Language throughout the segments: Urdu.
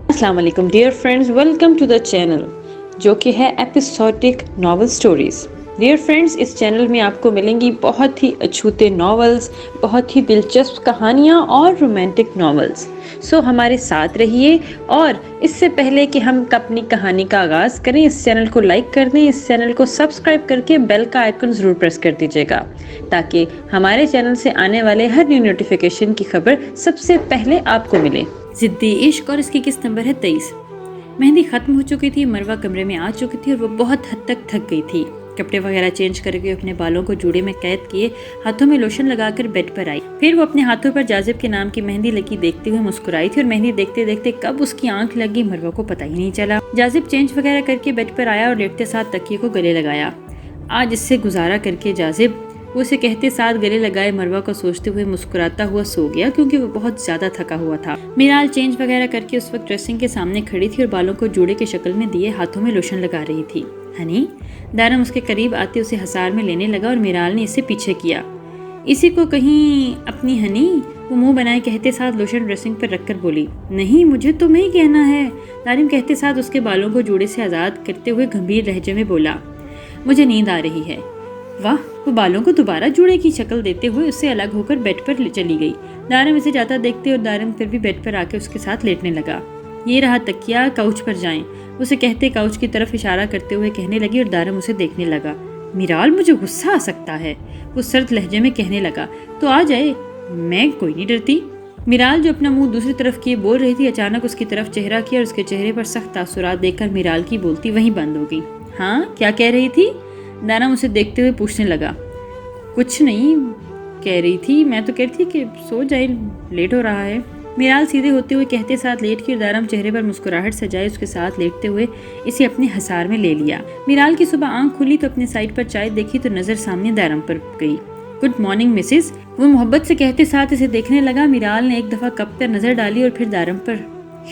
السلام علیکم dear friends, welcome to the channel جو کہ ہے episodic novel stories. Dear friends, اس چینل میں آپ کو ملیں گی بہت ہی اچھوتے ناولز، بہت ہی دلچسپ کہانیاں اور رومانٹک ناولز۔ سو ہمارے ساتھ رہیے، اور اس سے پہلے کہ ہم اپنی کہانی کا آغاز کریں، اس چینل کو لائک کر دیں، اس چینل کو سبسکرائب کر کے بیل کا آئیکن ضرور پریس کر دیجیے گا تاکہ ہمارے چینل سے آنے والے ہر نیو نوٹیفیکیشن کی خبر سب سے پہلے آپ کو ملے۔ ضدی عشق، اور اس کی قسط نمبر ہے 23۔ مہندی ختم ہو چکی تھی، مروہ کمرے میں آ چکی تھی اور وہ بہت حد تک تھک گئی تھی۔ کپڑے وغیرہ چینج کر کے اپنے بالوں کو جوڑے میں قید کیے، ہاتھوں میں لوشن لگا کر بیڈ پر آئی۔ پھر وہ اپنے ہاتھوں پر جاذب کے نام کی مہندی لگی دیکھتے ہوئے مسکرائی تھی، اور مہندی دیکھتے دیکھتے کب اس کی آنکھ لگی مروہ کو پتہ ہی نہیں چلا۔ جاذب چینج وغیرہ کر کے بیڈ پر آیا اور لیٹتے ساتھ تکیے کو گلے لگایا۔ آج اس سے گزارا کر کے جاذب، وہ اسے کہتے ساتھ گلے لگائے مروہ کو سوچتے ہوئے مسکراتا ہوا سو گیا، کیونکہ وہ بہت زیادہ تھکا ہوا تھا۔ میرال چینج وغیرہ کر کے اس وقت ڈریسنگ کے سامنے کھڑی تھی اور بالوں کو جوڑے کی شکل میں دیے ہاتھوں میں لوشن لگا رہی تھی۔ ہنی، دارم اس کے قریب آتے اسے ہسار میں لینے لگا اور میرال نے اسے پیچھے کیا۔ اسی کو کہیں اپنی ہنی، وہ منہ بنائے کہتے ساتھ لوشن ڈریسنگ پر رکھ کر بولی۔ نہیں، مجھے تمہیں ہی کہنا ہے، دارم کہتے ساتھ اس کے بالوں کو جوڑے سے آزاد کرتے ہوئے گمبھیر لہجے میں بولا۔ مجھے نیند آ رہی ہے۔ واہ، وہ بالوں کو دوبارہ جوڑے کی شکل دیتے ہوئے اس سے الگ ہو کر بیڈ پر چلی گئی۔ دارم اسے جاتا دیکھتے اور دارم پھر بھی بیڈ پر آ کے اس کے ساتھ لیٹنے لگا۔ یہ رہا تکیا، کاؤچ پر جائیں، اسے کہتے کاؤچ کی طرف اشارہ کرتے ہوئے کہنے لگی، اور دارم اسے دیکھنے لگا۔ میرال، مجھے غصہ آ سکتا ہے، وہ سرد لہجے میں کہنے لگا۔ تو آ جائے، میں کوئی نہیں ڈرتی۔ میرال جو اپنا منہ دوسری طرف کیے بول رہی تھی، اچانک اس کی طرف چہرہ کیا اور اس کے چہرے پر سخت تاثرات دیکھ کر میرال کی بولتی وہیں بند ہو گئی۔ ہاں، کیا کہہ رہی تھی؟ دارم اسے دیکھتے ہوئے پوچھنے لگا۔ کچھ نہیں کہہ رہی تھی، میں تو کہتی کہ سو جائے، لیٹ ہو رہا ہے۔ میرال سیدھے ہوتے ہوئے کہتے ساتھ لیٹ کی، اور دارم چہرے پر مسکراہٹ سجائے اس کے ساتھ لیٹتے ہوئے اسے اپنے ہسار میں لے لیا۔ میرال کی صبح آنکھ کھلی تو اپنے سائڈ پر چائے دیکھی تو نظر سامنے دارم پر گئی۔ گڈ مارننگ مسز، وہ محبت سے کہتے ساتھ اسے دیکھنے لگا۔ میرال نے ایک دفعہ کپ پر نظر ڈالی اور پھر دارم پر۔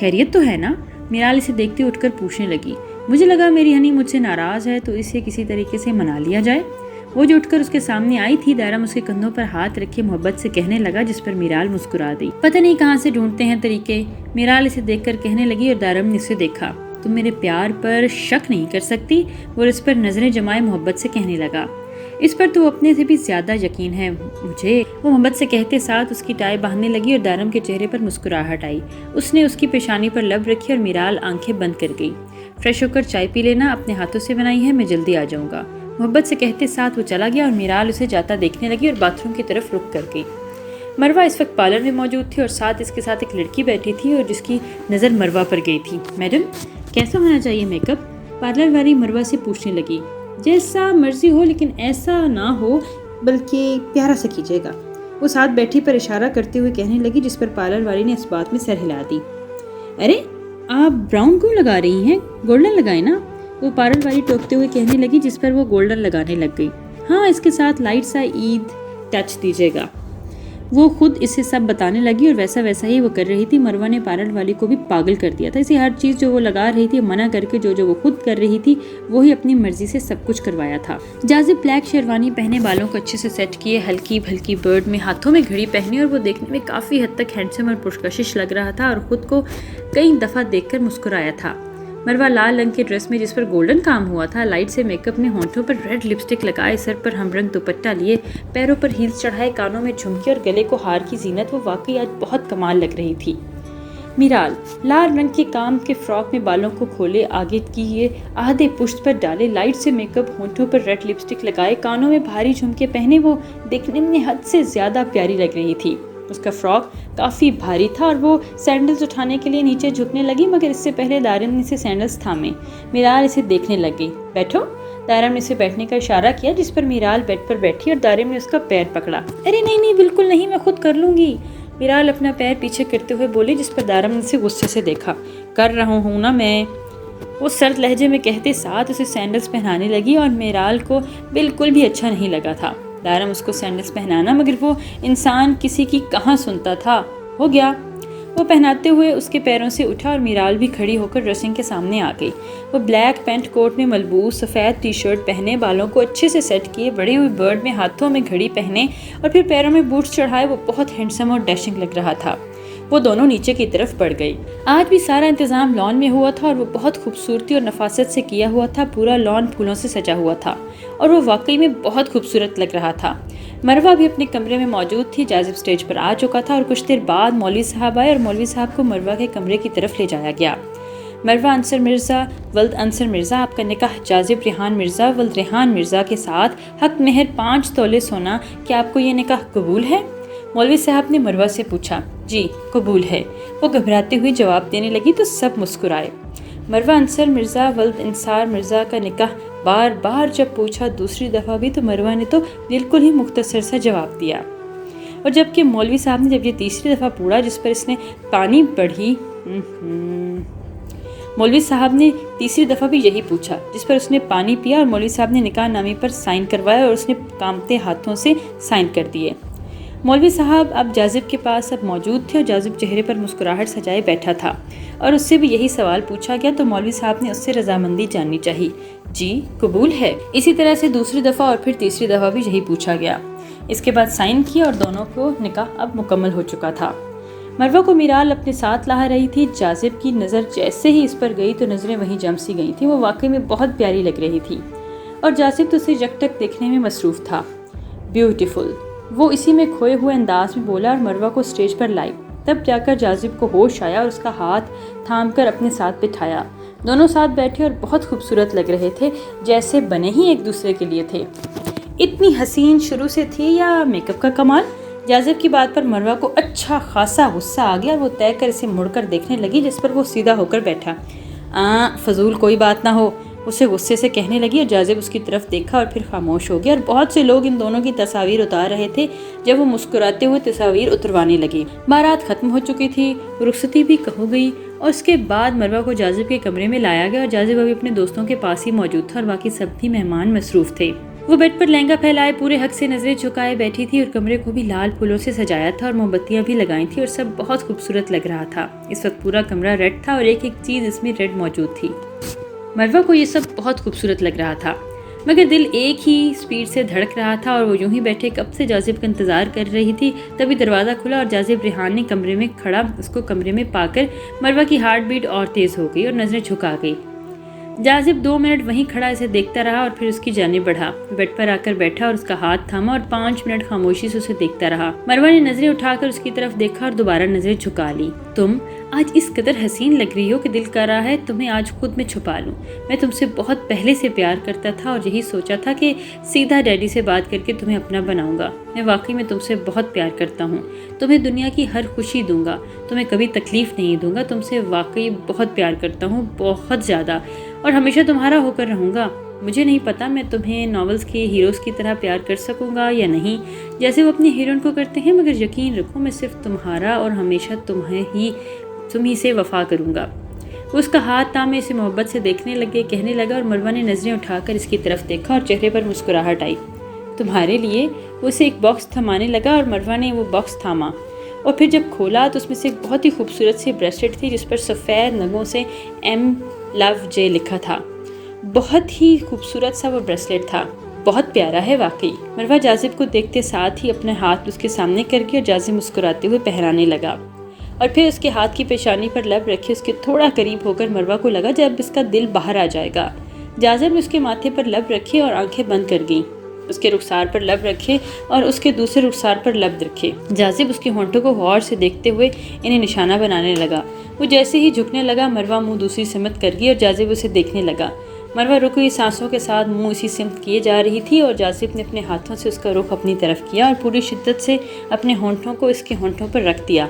خیریت تو ہے نا؟ میرال اسے دیکھتے اٹھ کر پوچھنے لگی۔ مجھے لگا میری ہنی مجھ سے ناراض ہے تو اسے کسی طریقے سے منا لیا جائے۔ وہ جو اٹھ کر اس کے سامنے آئی تھی، دارم اس کے کندھوں پر ہاتھ رکھے محبت سے کہنے لگا، جس پر میرال مسکرا دی۔ پتہ نہیں کہاں سے ڈھونڈتے ہیں طریقے، میرال اسے دیکھ کر کہنے لگی، اور دارم نے اسے دیکھا۔ تم میرے پیار پر شک نہیں کر سکتی، وہ اس پر نظریں جمائے محبت سے کہنے لگا۔ اس پر تو اپنے سے بھی زیادہ یقین ہے مجھے، وہ محبت سے کہتے ساتھ اس کی ٹائی باندھنے لگی، اور دارم کے چہرے پر مسکراہٹ آئی۔ اس نے اس کی پیشانی پر لب رکھی اور میرال آنکھیں بند کر گئی۔ فریش ہو کر چائے پی لینا، اپنے ہاتھوں سے بنائی ہے، میں جلدی آ جاؤں گا، محبت سے کہتے ساتھ وہ چلا گیا، اور میرال اسے جاتا دیکھنے لگی اور باتھ روم کی طرف رک کر گئی۔ مروہ اس وقت پارلر میں موجود تھی اور ساتھ اس کے ساتھ ایک لڑکی بیٹھی تھی اور جس کی نظر مروہ پر گئی تھی۔ میڈم، کیسا ہونا چاہیے میک اپ؟ پارلر والی مروہ سے پوچھنے لگی۔ جیسا مرضی ہو، لیکن ایسا نہ ہو بلکہ پیارا سا کیجیے گا، وہ ساتھ بیٹھی پر اشارہ کرتے ہوئے کہنے لگی، جس پر پارلر والی نے اس بات میں سر ہلا دی۔ ارے آپ براؤن کیوں لگا رہی ہیں؟ گولڈن لگائیں نا، وہ پارلر والی ٹوکتے ہوئے کہنے لگی، جس پر وہ گولڈن لگانے لگ گئی۔ ہاں، اس کے ساتھ لائٹ سا عید ٹچ دیجیے گا، وہ خود اسے سب بتانے لگی، اور ویسا ہی وہ کر رہی تھی۔ مروہ نے پارلر والی کو بھی پاگل کر دیا تھا، اسے ہر چیز جو وہ لگا رہی تھی منع کر کے جو وہ خود کر رہی تھی وہی اپنی مرضی سے سب کچھ کروایا تھا۔ جاذب بلیک شیروانی پہنے، بالوں کو اچھے سے سیٹ کیے، ہلکی برڈ میں ہاتھوں میں گھڑی پہنی، اور وہ دیکھنے میں کافی حد تک ہینڈسم اور پرکشش لگ رہا تھا، اور خود کو کئی دفعہ دیکھ کر مسکرایا تھا۔ مروہ لال رنگ کے ڈریس میں جس پر گولڈن کام ہوا تھا، لائٹ سے میک اپ میں، ہونٹوں پر ریڈ لپسٹک لگائے، سر پر ہم رنگ دوپٹہ لیے، پیروں پر ہیلز چڑھائے، کانوں میں جھمکے اور گلے کو ہار کی زینت، وہ واقعی آج بہت کمال لگ رہی تھی۔ میرال لال رنگ کے کام کے فراک میں بالوں کو کھولے، آگے کیے آدھے پشت پر ڈالے، لائٹ سے میک اپ، ہونٹوں پر ریڈ لپسٹک لگائے، کانوں میں بھاری جھمکے پہنے، وہ دیکھنے میں حد سے زیادہ پیاری لگ رہی تھی۔ اس کا فراک کافی بھاری تھا اور وہ سینڈلز اٹھانے کے لیے نیچے جھکنے لگی، مگر اس سے پہلے دارم نے اسے سینڈلز تھامے۔ میرال اسے دیکھنے لگ گئی۔ بیٹھو، دارم نے اسے بیٹھنے کا اشارہ کیا، جس پر میرال بیڈ پر بیٹھی اور دارم نے اس کا پیر پکڑا۔ ارے نہیں بالکل نہیں، میں خود کر لوں گی، میرال اپنا پیر پیچھے کرتے ہوئے بولی، جس پر دارم نے اسے غصے سے دیکھا۔ کر رہا ہوں نا میں، وہ سرد لہجے میں کہتے ساتھ اسے سینڈلز پہنانے لگی، اور میرال کو بالکل بھی اچھا نہیں لگا تھا دارم اس کو سینڈلز پہنانا، مگر وہ انسان کسی کی کہاں سنتا تھا۔ ہو گیا، وہ پہناتے ہوئے اس کے پیروں سے اٹھا، اور میرال بھی کھڑی ہو کر ڈریسنگ کے سامنے آ گئی۔ وہ بلیک پینٹ کوٹ میں ملبوس سفید ٹی شرٹ پہنے، بالوں کو اچھے سے سیٹ کیے، بڑی ہوئی برڈ میں، ہاتھوں میں گھڑی پہنے اور پھر پیروں میں بوٹس چڑھائے، وہ بہت ہینڈسم اور ڈیشنگ لگ رہا تھا۔ وہ دونوں نیچے کی طرف بڑھ گئی۔ آج بھی سارا انتظام لان میں ہوا تھا اور وہ بہت خوبصورتی اور نفاست سے کیا ہوا تھا۔ پورا لان پھولوں سے سجا ہوا تھا اور وہ واقعی میں بہت خوبصورت لگ رہا تھا۔ مروہ بھی اپنے کمرے میں موجود تھی۔ جاذب سٹیج پر آ چکا تھا اور کچھ دیر بعد مولوی صاحب آئے اور مولوی صاحب کو مروہ کے کمرے کی طرف لے جایا گیا۔ مروہ انصر مرزا ولد انصر مرزا، آپ کا نکاح جاذب ریحان مرزا ولد ریحان مرزا کے ساتھ حق مہر 5 تولے سونا، کیا آپ کو یہ نکاح قبول ہے؟ مولوی صاحب نے مروہ سے پوچھا۔ جی قبول ہے، وہ گھبراتے ہوئے جواب دینے لگی تو سب مسکرائے۔ مروہ انصر مرزا ولد انصار مرزا کا نکاح بار بار جب پوچھا، دوسری دفعہ بھی، تو مروہ نے تو بالکل ہی مختصر سا جواب دیا، اور جبکہ مولوی صاحب نے جب یہ تیسری دفعہ پوچھا جس پر اس نے پانی بڑھی مولوی صاحب نے تیسری دفعہ بھی یہی پوچھا جس پر اس نے پانی پیا، اور مولوی صاحب نے نکاح نامے پر سائن کروایا اور اس نے کانپتے ہاتھوں سے سائن کر دیے۔ مولوی صاحب اب جاذب کے پاس اب موجود تھے اور جاذب چہرے پر مسکراہٹ سجائے بیٹھا تھا، اور اس سے بھی یہی سوال پوچھا گیا تو مولوی صاحب نے اس سے رضامندی جاننی چاہی۔ جی قبول ہے۔ اسی طرح سے دوسری دفعہ اور پھر تیسری دفعہ بھی یہی پوچھا گیا۔ اس کے بعد سائن کیا اور دونوں کو نکاح اب مکمل ہو چکا تھا۔ مروہ کو میرال اپنے ساتھ لا رہی تھی۔ جاذب کی نظر جیسے ہی اس پر گئی تو نظریں وہیں جم سی گئی تھیں۔ وہ واقعی میں بہت پیاری لگ رہی تھی اور جاذب تو اسے جگ تک دیکھنے میں مصروف تھا۔ بیوٹیفل، وہ اسی میں کھوئے ہوئے انداز میں بولا اور مروہ کو سٹیج پر لائی۔ تب جا کر جاذب کو ہوش آیا اور اس کا ہاتھ تھام کر اپنے ساتھ بٹھایا۔ دونوں ساتھ بیٹھے اور بہت خوبصورت لگ رہے تھے، جیسے بنے ہی ایک دوسرے کے لیے تھے۔ اتنی حسین شروع سے تھی یا میک اپ کا کمال؟ جاذب کی بات پر مروہ کو اچھا خاصا غصہ آ گیا اور وہ طے کر اسے مڑ کر دیکھنے لگی، جس پر وہ سیدھا ہو کر بیٹھا۔ فضول کوئی بات نہ ہو، اسے غصے سے کہنے لگی، اور جاذب اس کی طرف دیکھا اور پھر خاموش ہو گیا۔ اور بہت سے لوگ ان دونوں کی تصاویر اتار رہے تھے جب وہ مسکراتے ہوئے تصاویر اتروانے لگی۔ بارات ختم ہو چکی تھی، رخصتی بھی ہو گئی، اور اس کے بعد مروہ کو جاذب کے کمرے میں لایا گیا اور جاذب ابھی اپنے دوستوں کے پاس ہی موجود تھا اور باقی سب بھی مہمان مصروف تھے۔ وہ بیڈ پر لہنگا پھیلائے پورے حق سے نظریں جھکائے بیٹھی تھی اور کمرے کو بھی لال پھولوں سے سجایا تھا اور موم بتیاں بھی لگائی تھی اور سب بہت خوبصورت لگ رہا تھا۔ اس وقت پورا کمرہ ریڈ تھا اور ایک ایک چیز اس میں ریڈ موجود تھی۔ مروہ کو یہ سب بہت خوبصورت لگ رہا تھا، مگر دل ایک ہی سپیڈ سے دھڑک رہا تھا اور وہ یوں ہی بیٹھے کب سے جاذب کا انتظار کر رہی تھی۔ تبھی دروازہ کھلا اور جاذب ریحان نے کمرے میں کھڑا اس کو کمرے میں پا کر مروہ کی ہارٹ بیٹ اور تیز ہو گئی اور نظریں جھکا گئی۔ جاذب 2 منٹ وہیں کھڑا اسے دیکھتا رہا اور پھر اس کی جانب بڑھا، بیڈ پر آ کر بیٹھا اور اس کا ہاتھ تھاما اور 5 منٹ خاموشی سے اسے دیکھتا رہا۔ مروہ نے نظریں اٹھا کر اس کی طرف دیکھا اور دوبارہ نظریں جھکا لی۔ تم آج اس قدر حسین لگ رہی ہو کہ دل کر رہا ہے تمہیں آج خود میں چھپا لوں۔ میں تم سے بہت پہلے سے پیار کرتا تھا اور یہی سوچا تھا کہ سیدھا ڈیڈی سے بات کر کے تمہیں اپنا بناؤں گا۔ میں واقعی میں تم سے بہت پیار کرتا ہوں، تمہیں دنیا کی ہر خوشی دوں گا، تمہیں کبھی تکلیف نہیں دوں گا، تم سے واقعی بہت پیار کرتا ہوں، بہت زیادہ، اور ہمیشہ تمہارا ہو کر رہوں گا۔ مجھے نہیں پتا میں تمہیں ناولز کے ہیروز کی طرح پیار کر سکوں گا یا نہیں، جیسے وہ اپنی ہیروئن کو کرتے ہیں، مگر یقین رکھو میں صرف تمہارا اور ہمیشہ تم ہی سے وفا کروں گا۔ وہ اس کا ہاتھ تامے اسے محبت سے دیکھنے لگے، کہنے لگا، اور مروہ نے نظریں اٹھا کر اس کی طرف دیکھا اور چہرے پر مسکراہٹ آئی۔ تمہارے لیے؟ وہ اسے ایک باکس تھمانے لگا اور مروہ نے وہ باکس تھاما اور پھر جب کھولا تو اس میں سے ایک بہت ہی خوبصورت سی بریسلیٹ تھی جس پر سفید نگوں سے ایم لو جے لکھا تھا۔ بہت ہی خوبصورت سا وہ بریسلیٹ تھا، بہت پیارا ہے واقعی۔ مروہ جاذب کو دیکھتے ساتھ ہی اپنے ہاتھ اس کے سامنے کر کے اور جاذب مسکراتے ہوئے پہرانے لگا اور پھر اس کے ہاتھ کی پیشانی پر لب رکھے اس کے تھوڑا قریب ہو کر مروہ کو لگا جب اس کا دل باہر آ جائے گا۔ جاذب نے اس کے ماتھے پر لب رکھے اور آنکھیں بند کر گئیں، اس کے رخسار پر لب رکھے اور اس کے دوسرے رخسار پر لب رکھے۔ جاذب اس کے ہونٹوں کو غور سے دیکھتے ہوئے انہیں نشانہ بنانے لگا۔ وہ جیسے ہی جھکنے لگا مروہ منہ دوسری سمت کر گئی اور جاذب اسے دیکھنے لگا۔ مروہ رکی ہوئی سانسوں کے ساتھ منہ اسی سمت کیے جا رہی تھی اور جاذب نے اپنے ہاتھوں سے اس کا رخ اپنی طرف کیا اور پوری شدت سے اپنے ہونٹوں کو اس کے ہونٹوں پر رکھ دیا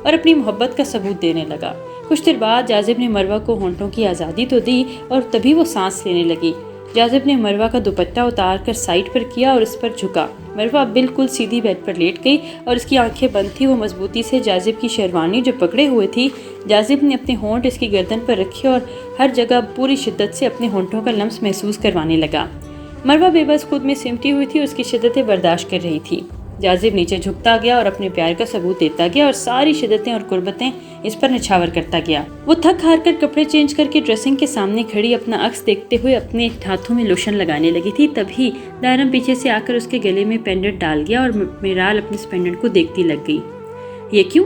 اور اپنی محبت کا ثبوت دینے لگا۔ کچھ دیر بعد جاذب نے مروہ کو ہونٹوں کی آزادی تو دی اور تبھی وہ سانس لینے لگی۔ جاذب نے مروہ کا دوپٹہ اتار کر سائڈ پر کیا اور اس پر جھکا۔ مروہ اب بالکل سیدھی بیڈ پر لیٹ گئی اور اس کی آنکھیں بند تھی۔ وہ مضبوطی سے جاذب کی شیروانی جو پکڑے ہوئے تھی، جاذب نے اپنے ہونٹ اس کی گردن پر رکھے اور ہر جگہ پوری شدت سے اپنے ہونٹوں کا لمس محسوس کروانے لگا۔ مروہ بے بس خود میں سمٹی ہوئی تھی اور اس کی شدتیں برداشت کر رہی تھی۔ جاذب نیچے جھکتا گیا اور اپنے پیار کا ثبوت دیتا گیا اور ساری شدتیں اور قربتیں اس پر نچھاور کرتا گیا۔ وہ تھک ہار کر کپڑے چینج کر کے ڈریسنگ کے سامنے کھڑی اپنا عکس دیکھتے ہوئے اپنے ہاتھوں میں لوشن لگانے لگی تھی، تبھی دائرم پیچھے سے آ کر اس کے گلے میں پینڈنٹ ڈال گیا اور میرال اپنے اس پینڈنٹ کو دیکھتی لگ گئی۔ یہ کیوں؟